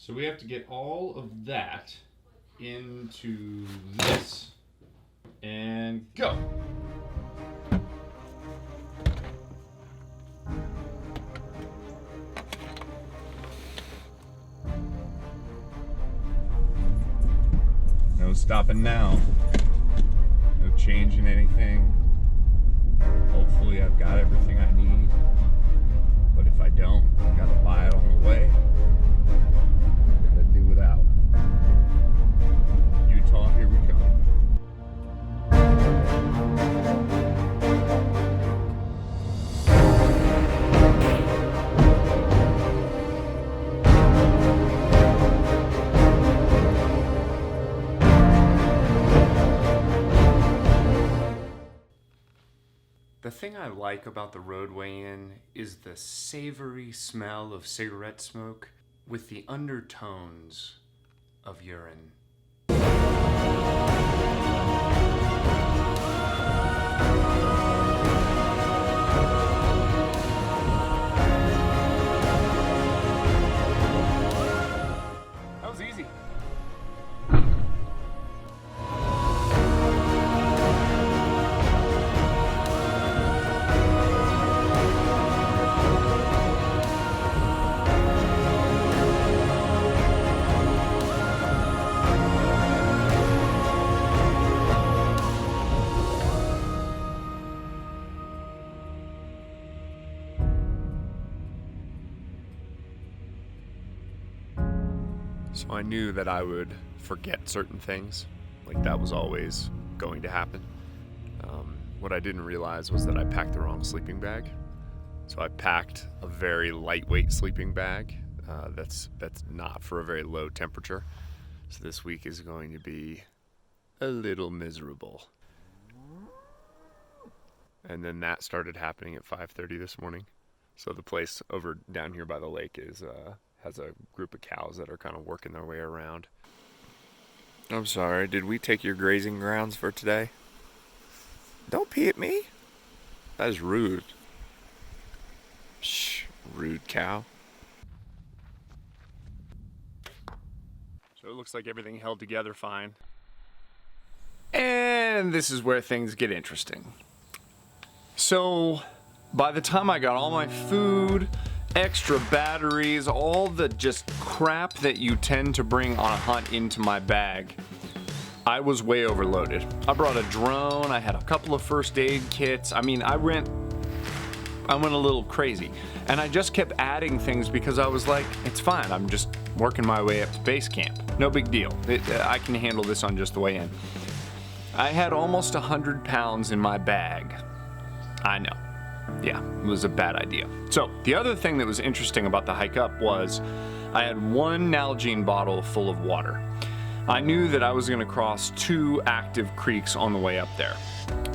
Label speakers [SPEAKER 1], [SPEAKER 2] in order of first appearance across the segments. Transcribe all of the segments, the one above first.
[SPEAKER 1] So we have to get all of that into this and go. No stopping now. No changing anything. Hopefully I've got everything I need. But if I don't, I've got to buy it on the way. Gotta do without. Utah, here we come. The thing I like about the Roadway Inn is the savory smell of cigarette smoke with the undertones of urine. That was easy. So I knew that I would forget certain things, like that was always going to happen. What I didn't realize was that I packed the wrong sleeping bag. So I packed a very lightweight sleeping bag that's not for a very low temperature. So this week is going to be a little miserable. And then that started happening at 5:30 this morning. So the place over down here by the lake has a group of cows that are kind of working their way around. I'm sorry, did we take your grazing grounds for today? Don't pee at me. That is rude. Shh, rude cow. So it looks like everything held together fine. And this is where things get interesting. So by the time I got all my food, extra batteries, all the just crap that you tend to bring on a hunt into my bag, I was way overloaded. I brought a drone, I had a couple of first aid kits. I mean, I went a little crazy. And I just kept adding things because I was like, it's fine, I'm just working my way up to base camp. No big deal. I can handle this on just the way in. I had almost 100 pounds in my bag. I know. Yeah, it was a bad idea. So the other thing that was interesting about the hike up was I had one Nalgene bottle full of water. I knew that I was going to cross 2 active creeks on the way up there.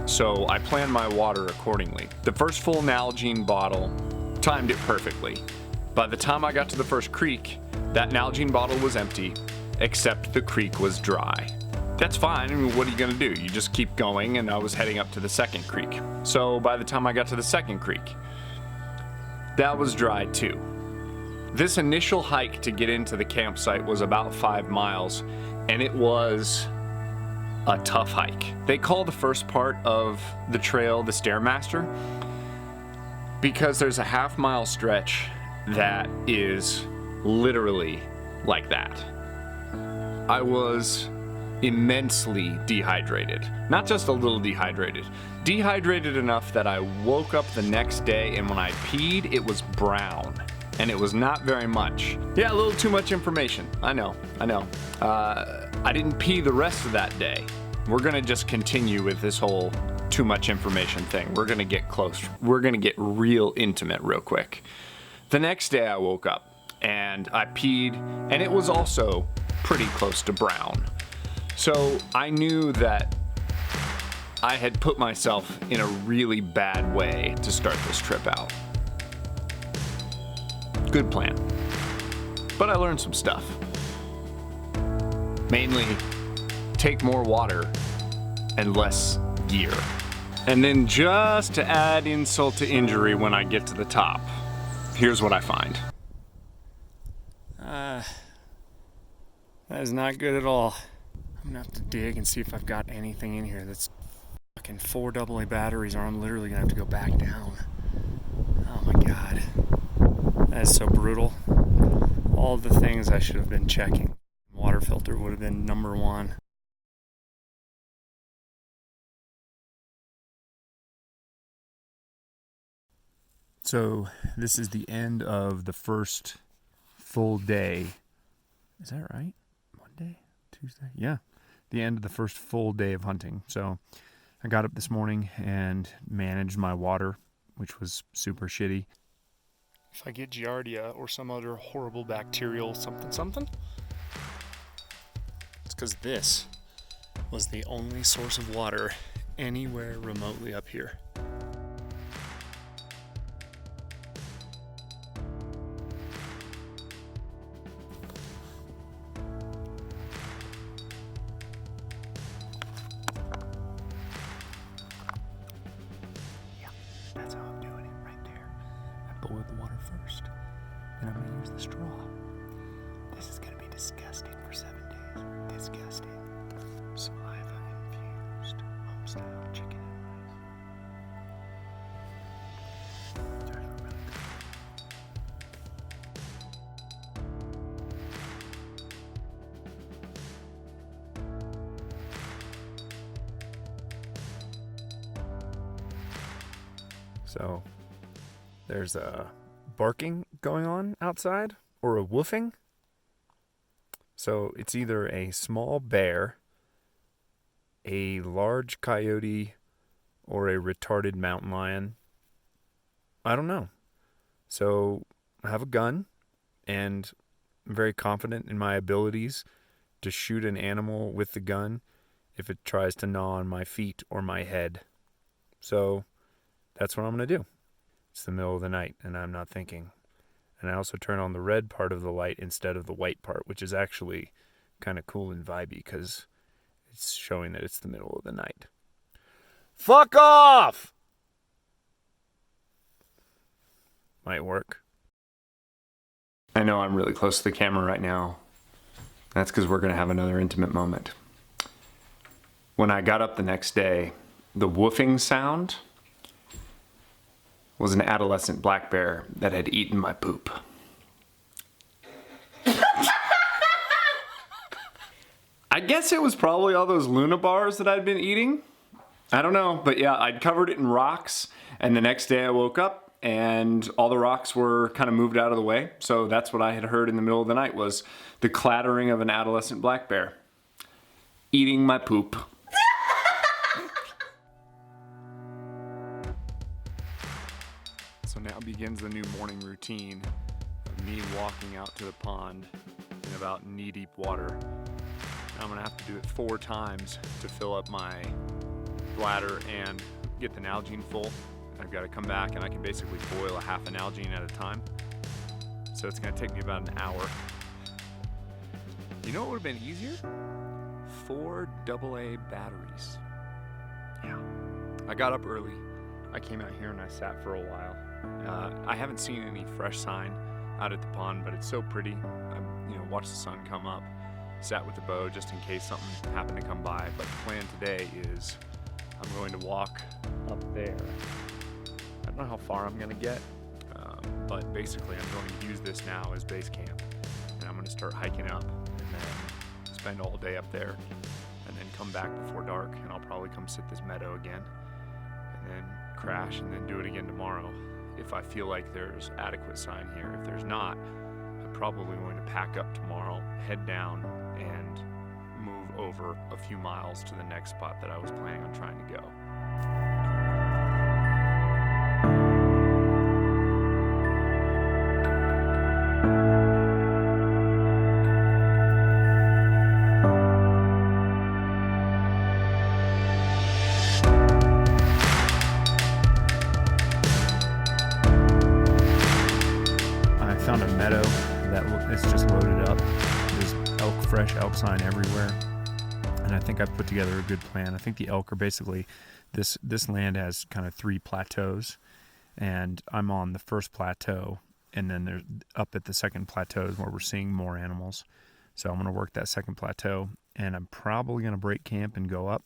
[SPEAKER 1] So I planned my water accordingly. The first full Nalgene bottle timed it perfectly. By the time I got to the first creek, that Nalgene bottle was empty, except the creek was dry. That's fine. I mean, what are you gonna do? You just keep going, and I was heading up to the second creek. So by the time I got to the second creek, that was dry too. This initial hike to get into the campsite was about 5 miles, and it was a tough hike. They call the first part of the trail the Stairmaster because there's a half-mile stretch that is literally like that. I was immensely dehydrated. Not just a little dehydrated. Dehydrated enough that I woke up the next day and when I peed, it was brown. And it was not very much. Yeah, a little too much information. I know. I didn't pee the rest of that day. We're gonna just continue with this whole too much information thing. We're gonna get close. We're gonna get real intimate real quick. The next day I woke up and I peed and it was also pretty close to brown. So I knew that I had put myself in a really bad way to start this trip out. Good plan. But I learned some stuff. Mainly, take more water and less gear. And then just to add insult to injury when I get to the top, here's what I find.
[SPEAKER 2] That is not good at all. I'm gonna have to dig and see if I've got anything in here that's fucking 4 AA batteries, or I'm literally gonna have to go back down. Oh my god. That is so brutal. All the things I should have been checking. Water filter would have been number one. So this is the end of the first full day. Is that right? Monday? Tuesday? Yeah. The end of the first full day of hunting. So I got up this morning and managed my water, which was super shitty. If I get Giardia or some other horrible bacterial something, it's because this was the only source of water anywhere remotely up here. That's how I'm doing it right there. I boiled the water first, and I'm gonna use the straw. This is gonna be disgusting for 7 days. Disgusting. Saliva infused home-style chicken and rice. It's actually really good. So there's a barking going on outside, or a woofing. So it's either a small bear, a large coyote, or a retarded mountain lion. I don't know. So I have a gun, and I'm very confident in my abilities to shoot an animal with the gun if it tries to gnaw on my feet or my head. So that's what I'm going to do. It's the middle of the night, and I'm not thinking. And I also turn on the red part of the light instead of the white part, which is actually kind of cool and vibey because it's showing that it's the middle of the night. Fuck off! Might work. I know I'm really close to the camera right now. That's because we're going to have another intimate moment. When I got up the next day, the woofing sound was an adolescent black bear that had eaten my poop. I guess it was probably all those Luna bars that I'd been eating. I don't know, but yeah, I'd covered it in rocks, and the next day I woke up and all the rocks were kind of moved out of the way. So that's what I had heard in the middle of the night, was the clattering of an adolescent black bear eating my poop. So now begins the new morning routine of me walking out to the pond in about knee-deep water. I'm gonna have to do it 4 times to fill up my bladder and get the Nalgene full. I've got to come back and I can basically boil a half an Nalgene at a time. So it's gonna take me about an hour. You know what would have been easier? 4 AA batteries. Yeah. I got up early. I came out here and I sat for a while. I haven't seen any fresh sign out at the pond, but it's so pretty. Watched the sun come up. Sat with the bow just in case something happened to come by. But the plan today is I'm going to walk up there. I don't know how far I'm going to get, but basically I'm going to use this now as base camp. And I'm going to start hiking up and then spend all day up there and then come back before dark, and I'll probably come sit this meadow again and then crash and then do it again tomorrow if I feel like there's adequate sign here. If there's not, I'm probably going to pack up tomorrow, head down, and move over a few miles to the next spot that I was planning on trying to go. Found a meadow that is just loaded up. There's fresh elk sign everywhere, and I think I've put together a good plan. I think the elk are basically, this land has kind of 3 plateaus, and I'm on the first plateau, and then there's up at the second plateau is where we're seeing more animals. So I'm going to work that second plateau, and I'm probably going to break camp and go up.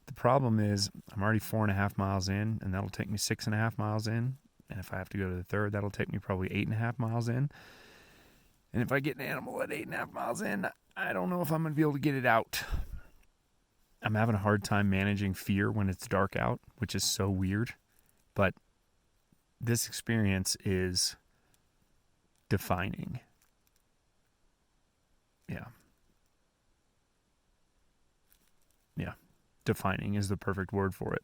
[SPEAKER 2] The problem is I'm already 4.5 miles in, and that'll take me 6.5 miles in. And if I have to go to the third, that'll take me probably 8.5 miles in. And if I get an animal at 8.5 miles in, I don't know if I'm going to be able to get it out. I'm having a hard time managing fear when it's dark out, which is so weird. But this experience is defining. Yeah. Defining is the perfect word for it.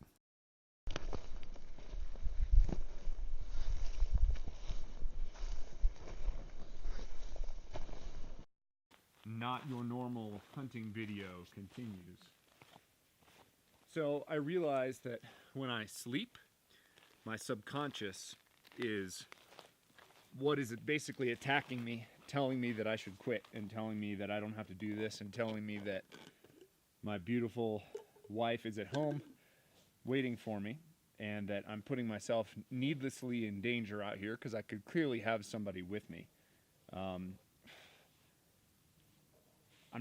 [SPEAKER 2] Not your normal hunting video continues. So I realized that when I sleep, my subconscious is what is it basically attacking me, telling me that I should quit, and telling me that I don't have to do this, and telling me that my beautiful wife is at home waiting for me, and that I'm putting myself needlessly in danger out here because I could clearly have somebody with me. I'm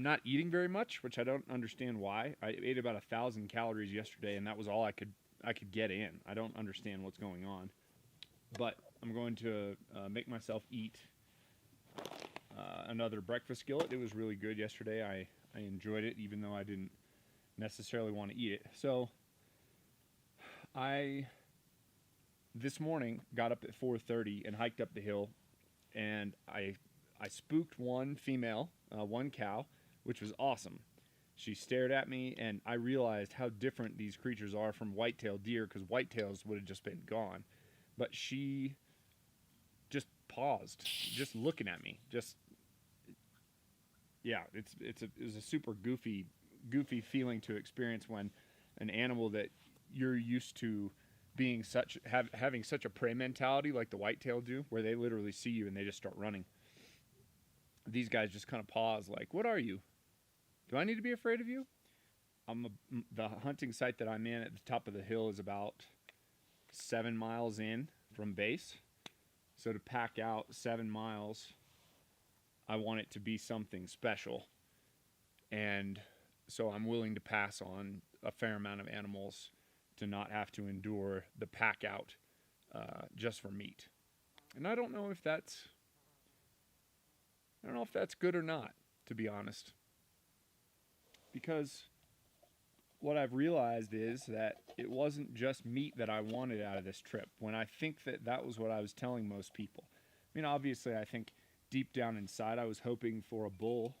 [SPEAKER 2] not eating very much, which I don't understand why. I ate about 1,000 calories yesterday, and that was all I could get in. I don't understand what's going on, but I'm going to make myself eat another breakfast skillet. It was really good yesterday. I enjoyed it, even though I didn't necessarily want to eat it. So I this morning got up at 4:30 and hiked up the hill, and I spooked one female, one cow, which was awesome. She stared at me, and I realized how different these creatures are from white-tailed deer, because whitetails would have just been gone. But she just paused, just looking at me. It was a super goofy feeling to experience when an animal that you're used to being having such a prey mentality like the whitetail do, where they literally see you and they just start running. These guys just kind of pause, like, what are you? Do I need to be afraid of you? The hunting site that I'm in at the top of the hill is about 7 miles in from base. So to pack out 7 miles, I want it to be something special. And so I'm willing to pass on a fair amount of animals to not have to endure the pack out just for meat. And I don't know if that's good or not, to be honest. Because what I've realized is that it wasn't just meat that I wanted out of this trip, when I think that was what I was telling most people. I mean, obviously, I think deep down inside I was hoping for a bull,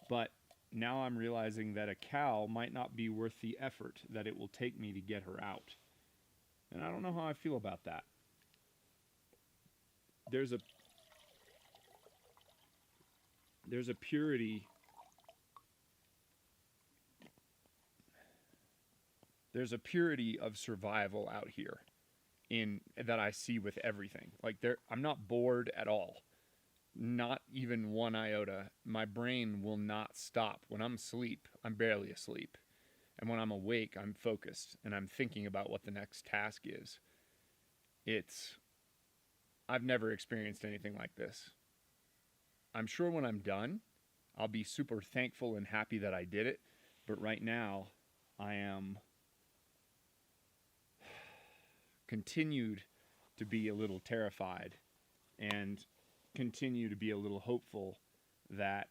[SPEAKER 2] but now I'm realizing that a cow might not be worth the effort that it will take me to get her out. And I don't know how I feel about that. There's a purity of survival out here that I see with everything. Like, I'm not bored at all. Not even one iota. My brain will not stop. When I'm asleep, I'm barely asleep. And when I'm awake, I'm focused and I'm thinking about what the next task is. I've never experienced anything like this. I'm sure when I'm done, I'll be super thankful and happy that I did it. But right now, I am continued to be a little terrified and continue to be a little hopeful that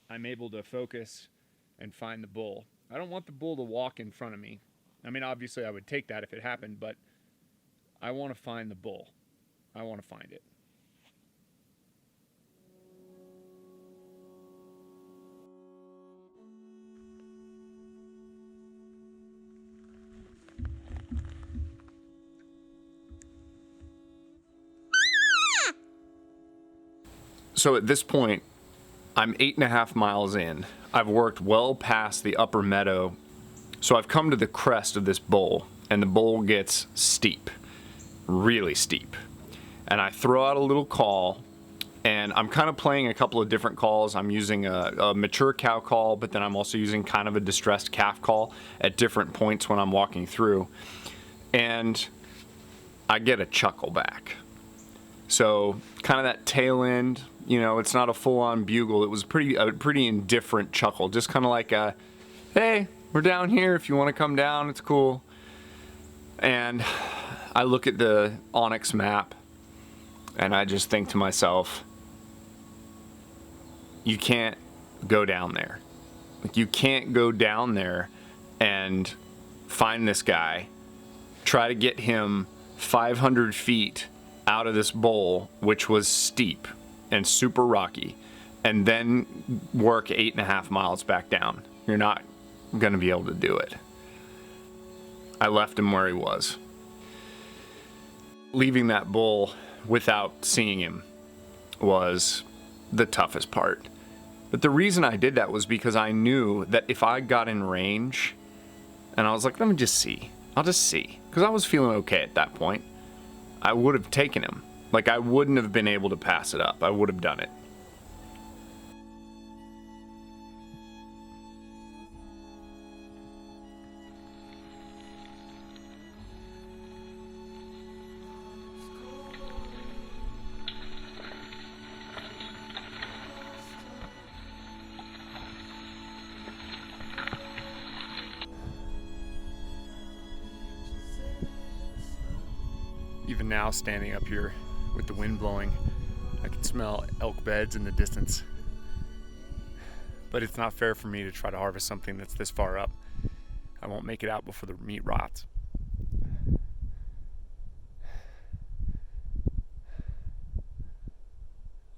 [SPEAKER 2] I'm able to focus and find the bull. I don't want the bull to walk in front of me. I mean, obviously I would take that if it happened, but I want to find the bull. I want to find it.
[SPEAKER 1] So at this point, I'm 8.5 miles in. I've worked well past the upper meadow. So I've come to the crest of this bowl, and the bowl gets steep, really steep. And I throw out a little call, and I'm kind of playing a couple of different calls. I'm using a mature cow call, but then I'm also using kind of a distressed calf call at different points when I'm walking through. And I get a chuckle back. So kind of that tail end, you know, it's not a full-on bugle. It was a pretty indifferent chuckle, just kind of like a, hey, we're down here. If you want to come down, it's cool. And I look at the Onyx map and I just think to myself, you can't go down there. Like, you can't go down there and find this guy, try to get him 500 feet out of this bowl, which was steep and super rocky, and then work 8.5 miles back down. You're not gonna be able to do it. I left him where he was. Leaving that bull without seeing him was the toughest part. But the reason I did that was because I knew that if I got in range and I was like, let me just see, I'll just see, because I was feeling okay at that point, I would have taken him. Like, I wouldn't have been able to pass it up. I would have done it.
[SPEAKER 2] Even now, standing up here with the wind blowing, I can smell elk beds in the distance. But it's not fair for me to try to harvest something that's this far up. I won't make it out before the meat rots.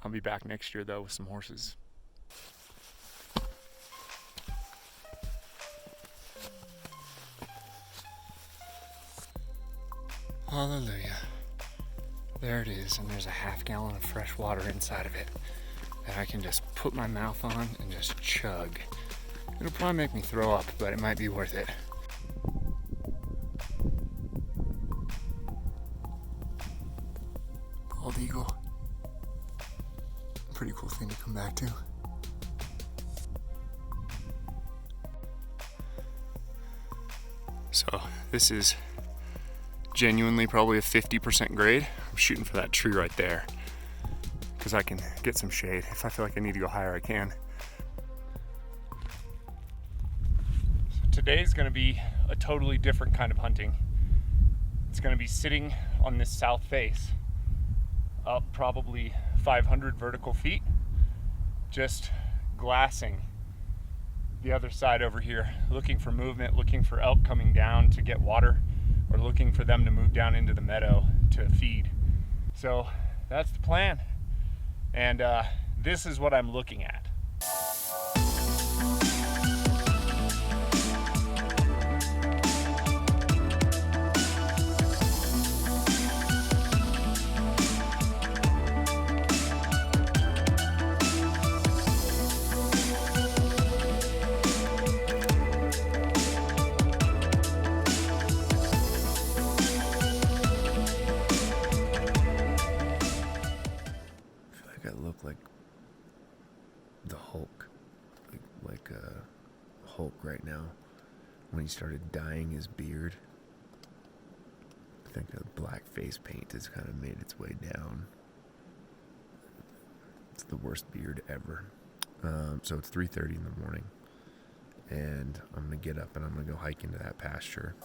[SPEAKER 2] I'll be back next year though with some horses. Hallelujah. There it is, and there's a half gallon of fresh water inside of it that I can just put my mouth on and just chug. It'll probably make me throw up, but it might be worth it. Bald eagle. Pretty cool thing to come back to. So this is genuinely probably a 50% grade. I'm shooting for that tree right there because I can get some shade. If I feel like I need to go higher, I can. So today's gonna be a totally different kind of hunting. It's gonna be sitting on this south face, up probably 500 vertical feet, just glassing the other side over here, looking for movement, looking for elk coming down to get water, or looking for them to move down into the meadow to feed. So that's the plan. And this is what I'm looking at.
[SPEAKER 3] Like the Hulk, like Hulk right now, when he started dyeing his beard. I think the black face paint has kind of made its way down. It's the worst beard ever. So it's 3:30 in the morning, and I'm gonna get up and I'm gonna go hike into that pasture.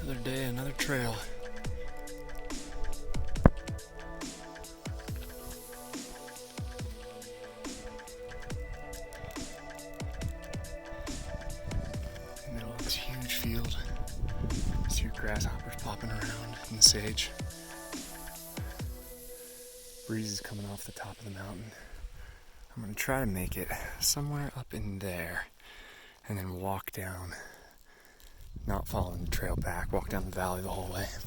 [SPEAKER 2] Another day, another trail. Middle of this huge field. See your grasshoppers popping around in the sage. Breeze is coming off the top of the mountain. I'm gonna try to make it somewhere up in there and then walk down. Not following the trail back, walk down the valley the whole way. Is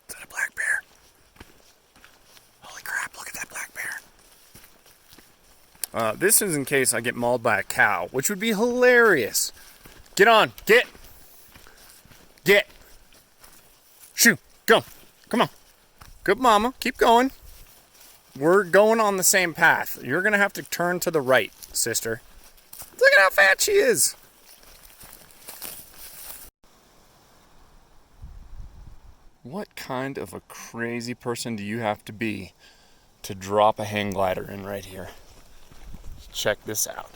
[SPEAKER 2] that a black bear? This is in case I get mauled by a cow, which would be hilarious. Get on, get. Shoo, go, come on. Good mama, keep going. We're going on the same path. You're gonna have to turn to the right, sister. Look at how fat she is. What kind of a crazy person do you have to be to drop a hang glider in right here? Check this out.